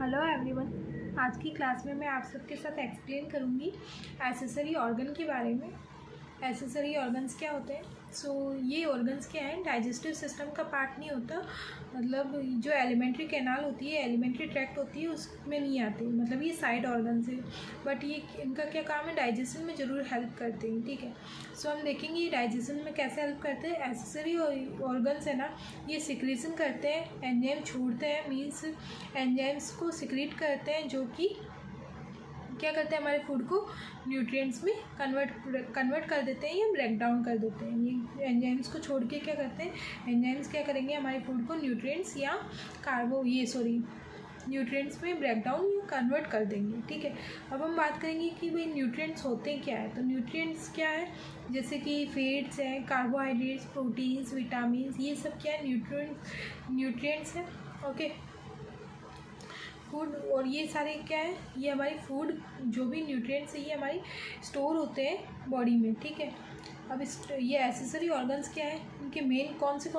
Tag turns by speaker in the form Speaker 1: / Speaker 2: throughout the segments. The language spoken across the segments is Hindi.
Speaker 1: Hello everyone. आज की क्लास में मैं आप सबके साथ एक्सप्लेन करूँगी एक्सेसरी ऑर्गन के बारे में। एक्सेसरी ऑर्गन्स क्या होते हैं? ये ऑर्गन्स क्या हैं, डाइजेस्टिव सिस्टम का पार्ट नहीं होता। मतलब जो एलिमेंट्री कैनाल होती है, एलिमेंट्री ट्रैक्ट होती है, उसमें नहीं आते। मतलब ये साइड ऑर्गन्स है, बट ये इनका क्या काम है, डाइजेशन में ज़रूर हेल्प करते हैं। ठीक है, हम देखेंगे ये डाइजेशन में कैसे हेल्प करते हैं। एक्सेसरी ऑर्गन्स है ना, ये सिक्रीशन करते हैं, एंजाइम छोड़ते हैं, मीन्स एंजाइम्स को सिक्रीट करते हैं, जो कि क्या करते हैं, हमारे फूड को न्यूट्रिएंट्स में कन्वर्ट कर देते हैं या ब्रेक डाउन कर देते हैं। ये एंजाइम्स को छोड़ के क्या करते हैं, एंजाइम्स क्या करेंगे, हमारे फूड को न्यूट्रिएंट्स या न्यूट्रिएंट्स में ब्रेक डाउन या कन्वर्ट कर देंगे। ठीक है, अब हम बात करेंगे कि भाई न्यूट्रिएंट्स होते क्या है। तो न्यूट्रिएंट्स क्या है, जैसे कि फैट्स हैं, कार्बोहाइड्रेट्स, प्रोटीन्स, विटामिन, ये सब क्या है, न्यूट्रिएंट्स हैं। ओके, फूड, और ये सारे क्या है, ये हमारी फूड जो भी न्यूट्रिएंट्स है ये हमारी स्टोर होते हैं बॉडी में। ठीक है, अब ये एक्सेसरी ऑर्गन्स क्या है, इनके मेन कौन से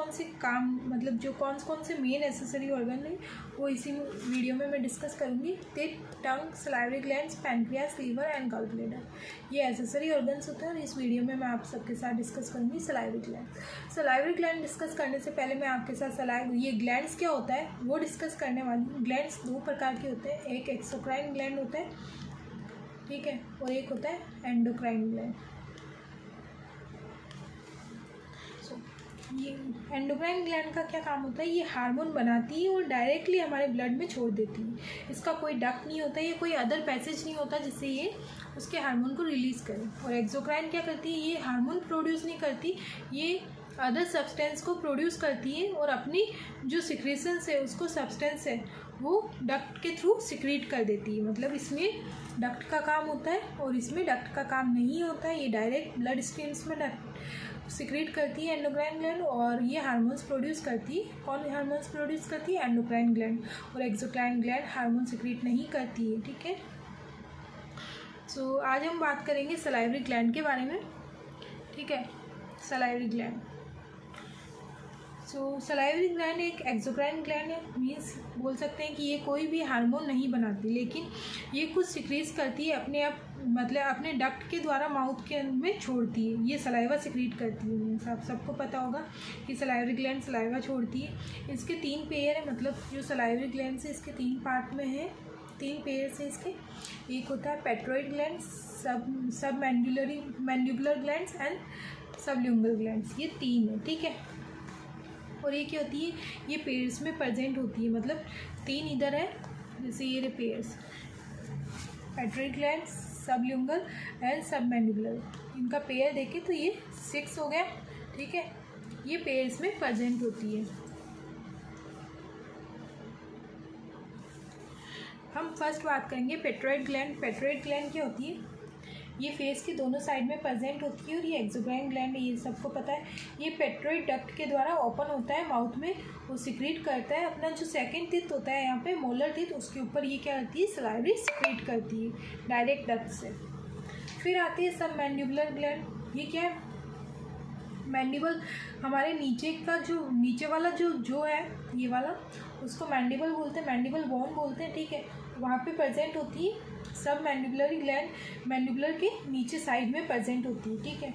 Speaker 1: काम, मतलब जो कौन से मेन एक्सेसरी ऑर्गन है वो इसी वीडियो में मैं डिस्कस करूँगी। Tongue, salivary glands, pancreas, liver and gall bladder, ये एक्सेसरी ऑर्गन्स होते हैं। और इस वीडियो में मैं आप सबके साथ डिस्कस करूँगी salivary gland. Salivary gland discuss करने से पहले मैं आपके साथ ये ग्लैंड्स क्या होता है वो डिस्कस करने वाली। ग्लैंड्स दो प्रकार के होते हैं, एक एक्सोक्राइन ग्लैंड होता है, ठीक है, और एक होता है एंडोक्राइन ग्लैंड। ये एंडोक्राइन ग्लैंड का क्या काम होता है, ये हार्मोन बनाती है और डायरेक्टली हमारे ब्लड में छोड़ देती है। इसका कोई डक्ट नहीं होता, ये कोई अदर पैसेज नहीं होता जिससे ये उसके हार्मोन को रिलीज़ करे। और एक्सोक्राइन क्या करती है, ये हार्मोन प्रोड्यूस नहीं करती, ये अदर सब्सटेंस को प्रोड्यूस करती है और अपनी जो सिक्रेशंस है, उसको सब्सटेंस है वो डक्ट के थ्रू सिक्रीट कर देती है। मतलब इसमें डक्ट का काम होता है और इसमें डक्ट का काम नहीं होता है, ये डायरेक्ट ब्लड स्ट्रीम्स में सिक्रीट करती है एंडोक्राइन ग्लैंड, और ये हार्मोन्स प्रोड्यूस करती है। कौन हार्मोन्स प्रोड्यूस करती है, एंडोक्राइन ग्लैंड। और एक्सोक्राइन ग्लैंड हार्मोन सिक्रीट नहीं करती है। ठीक है, आज हम बात करेंगे सलाइवरी ग्लैंड के बारे में। ठीक है, सलाइवरी ग्लैंड, सलाइवरी ग्लैंड एक एक्सोक्राइन ग्लैंड है, मीन्स बोल सकते हैं कि ये कोई भी हार्मोन नहीं बनाती, लेकिन ये कुछ सिक्रीट करती है अपने आप, मतलब अपने डक्ट के द्वारा माउथ के में छोड़ती है। ये सलाइवा सिक्रीट करती है, मीन्स आप सबको पता होगा कि सलाइवरी ग्लैंड सलाइवा छोड़ती है। इसके 3 पेयर है, मतलब जो सलाइवरी ग्लैंड से इसके 3 पार्ट में है, 3 पेयर से इसके। एक होता है पेट्रोइड ग्लैंड, सब मैंडिबुलर ग्लैंड्स एंड सबल्यूंगल ग्लैंड्स, ये 3 है। ठीक है, और ये क्या होती है, ये पेयर्स में प्रेजेंट होती है, मतलब 3 इधर है, जैसे ये पेयर्स, पेट्रोइड ग्लैंड, सबल्यूंगल एंड सबमैंडिबुलर, इनका पेयर देखें तो ये 6 हो गया। ठीक है, ये पेयर्स में प्रेजेंट होती है। हम फर्स्ट बात करेंगे पेट्रोइड ग्लैंड। पेट्रोइड ग्लैंड क्या होती है, ये फेस के दोनों साइड में प्रेजेंट होती है, और ये एक्सोक्राइन ग्लैंड है, ये सबको पता है। ये पेट्रोइड डक्ट के द्वारा ओपन होता है माउथ में, वो सिक्रीट करता है अपना जो सेकंड टीथ होता है यहाँ पे, मोलर टीथ, उसके ऊपर ये क्या करती है, सलाइवरी सिक्रीट करती है डायरेक्ट डक्ट से। फिर आती है सब मैंडिबुलर ग्लैंड। ये क्या है, मैंडिबल, हमारे नीचे वाला जो है ये वाला, उसको मैंडिबल बोलते हैं, मैंडिबल बोन बोलते हैं। ठीक है, वहाँ पे प्रेजेंट होती है सब मैंडिबुलरी ग्लैंड, मैंडिबुलर के नीचे साइड में प्रेजेंट होती है। ठीक है,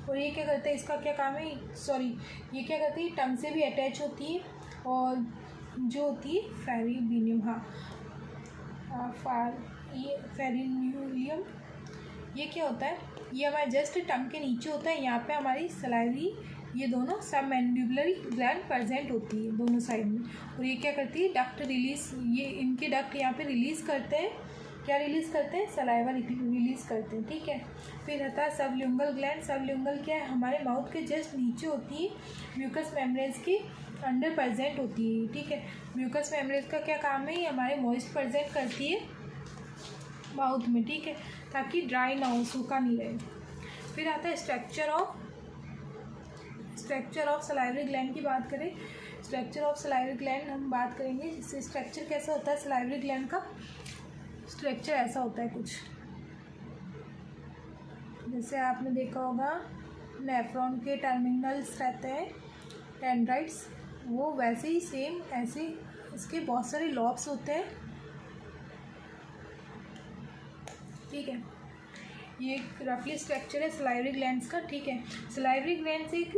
Speaker 1: और ये क्या करते हैं, इसका क्या काम है, ये क्या करती है, टंग से भी अटैच होती है, और जो होती है फेरिनियम, फेरिनियम, ये क्या होता है, ये हमारे जस्ट टंग के नीचे होता है। यहाँ पे हमारी सलाइवरी, ये दोनों सब मैंडिबुलरी ग्लैंड प्रेजेंट होती है दोनों साइड में, और ये क्या करती है, डक्ट रिलीज, ये इनके डक्ट यहाँ पे रिलीज़ करते हैं, क्या रिलीज़ करते हैं, सलाइवा रिलीज़ करते हैं। ठीक है, फिर आता है सबल्यूंगल ग्लैंड। सबल्यूंगल क्या है, हमारे माउथ के जस्ट नीचे होती है, म्यूकस मेम्ब्रेन्स के अंडर प्रेजेंट होती है। ठीक है, म्यूकस मेम्ब्रेन्स का क्या काम है, ये हमारे मॉइस्ट प्रेजेंट करती है माउथ में। ठीक है, ताकि ड्राई ना हो, सूखा नहीं रहे। फिर आता है स्ट्रक्चर ऑफ सलाइवरी ग्लैंड की बात करें, स्ट्रक्चर ऑफ सलाइवरी ग्लैंड हम बात करेंगे। इससे स्ट्रक्चर कैसा होता है, सलाइवरी ग्लैंड का स्ट्रक्चर ऐसा होता है कुछ, जैसे आपने देखा होगा नेफ्रॉन के टर्मिनल्स रहते हैं डेंड्राइट्स, वो वैसे ही सेम ऐसे इसके बहुत सारे लॉब्स होते हैं, ठीक है। ये रफली स्ट्रक्चर है सलाइवरी ग्लैंड्स का, ठीक है। सलाइवरी ग्लैंड्स एक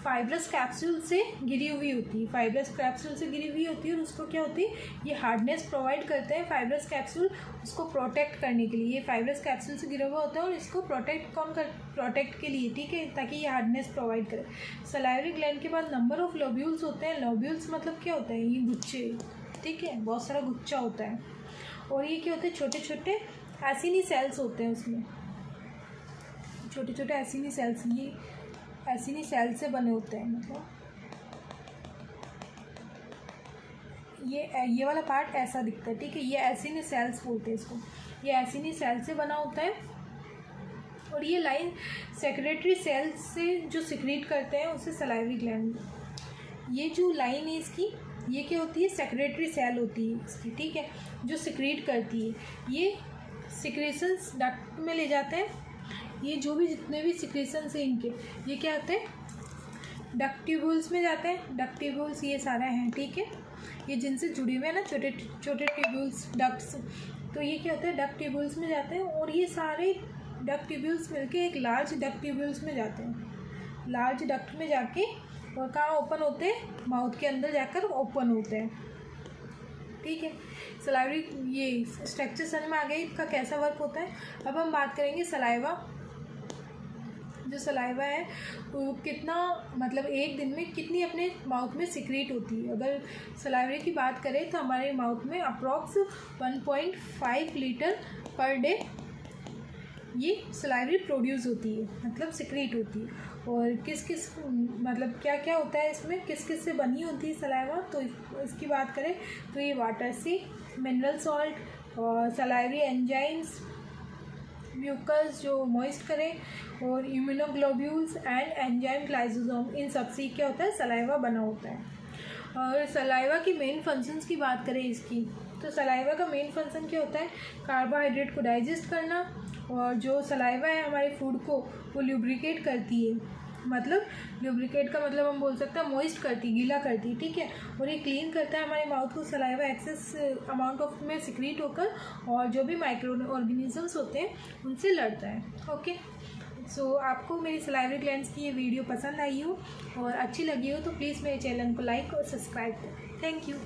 Speaker 1: फाइब्रस कैप्सूल से घिरी हुई होती है, फाइब्रस कैप्सूल से घिरी हुई होती है, और उसको क्या होती है, ये हार्डनेस प्रोवाइड करते हैं फाइब्रस कैप्सूल उसको प्रोटेक्ट करने के लिए। ये फाइब्रस कैप्सूल से घिरा हुआ होता है और इसको प्रोटेक्ट के लिए, ठीक है, ताकि ये हार्डनेस प्रोवाइड करे। सलाइवरी ग्लैंड के बाद नंबर ऑफ लोब्यूल्स होते हैं। लोब्यूल्स मतलब क्या होता है, ये गुच्छे, ठीक है, बहुत सारा गुच्छा होता है। और ये क्या होते हैं, छोटे छोटे एसिनी सेल्स होते हैं, उसमें छोटे छोटे एसिनी सेल्स, ये एसिनी सेल से बने होते हैं। मतलब ये वाला पार्ट ऐसा दिखता है, ठीक है, ये एसिनी सेल्स बोलते हैं इसको। ये एसिनी सेल से बना होता है, और ये लाइन सेक्रेटरी सेल्स से जो सिक्रीट करते हैं उसे सलाइवरी ग्लैंड। ये जो लाइन है इसकी, ये क्या होती है, सेक्रेटरी सेल होती है इसकी, ठीक है, जो सिक्रीट करती है। ये सिक्रेशंस डक्ट में ले जाते हैं। ये जो भी जितने भी सिक्रेशंस हैं इनके, ये क्या होते हैं, डक्ट ट्यूब्यूल्स में जाते हैं। डक्ट ट्यूब्यूल्स ये सारे हैं, ठीक है, ये जिनसे जुड़े हुए हैं ना छोटे छोटे ट्यूब्यूल्स, डक्ट्स, तो ये क्या होता है, डक्ट ट्यूब्यूल्स में जाते हैं। और ये सारे डक्ट ट्यूब्यूल्स मिलके एक लार्ज डक्ट ट्यूब्यूल्स में जाते हैं। लार्ज डक्ट में जाके और कहाँ ओपन होते हैं, माउथ के अंदर जाकर ओपन होते हैं, ठीक है। सलाइवरी ये स्ट्रक्चर समझ में आ गया इसका कैसा वर्क होता है। अब हम बात करेंगे सलाइवा। जो सलाइवा है वो कितना, मतलब एक दिन में कितनी अपने माउथ में सिक्रीट होती है। अगर सलाइवरी की बात करें तो हमारे माउथ में अप्रॉक्स 1.5 लीटर पर डे ये सलाइवरी प्रोड्यूस होती है, मतलब सिक्रीट होती है। और किस किस, मतलब क्या क्या होता है इसमें, किस किस से बनी होती है सलाइवा, तो इसकी बात करें तो ये वाटर से, मिनरल सॉल्ट और सलाइवरी एंजाइम्स, म्यूकस जो मॉइस्ट करें, और इम्यूनोग्लोब्यूल्स एंड एंजाइम लाइसोसोम, इन सब से क्या होता है, सलाइवा बना होता है। और सलाइवा की मेन फंक्शंस की बात करें इसकी, तो सलाइवा का मेन फंक्शन क्या होता है, कार्बोहाइड्रेट को डाइजेस्ट करना। और जो सलाइवा है हमारे फूड को वो ल्यूब्रिकेट करती है, मतलब ल्यूब्रिकेट का मतलब हम बोल सकते हैं मॉइस्ट करती, गीला करती, ठीक है। और ये क्लीन करता है हमारे माउथ को, सलाइवा एक्सेस अमाउंट ऑफ में सिक्रीट होकर, और जो भी माइक्रो ऑर्गेनिजम्स होते हैं उनसे लड़ता है, ओके। सो आपको मेरी सलाइवरी ग्लैंड्स की ये वीडियो पसंद आई हो और अच्छी लगी हो तो प्लीज़ मेरे चैनल को लाइक और सब्सक्राइब करें। Thank you.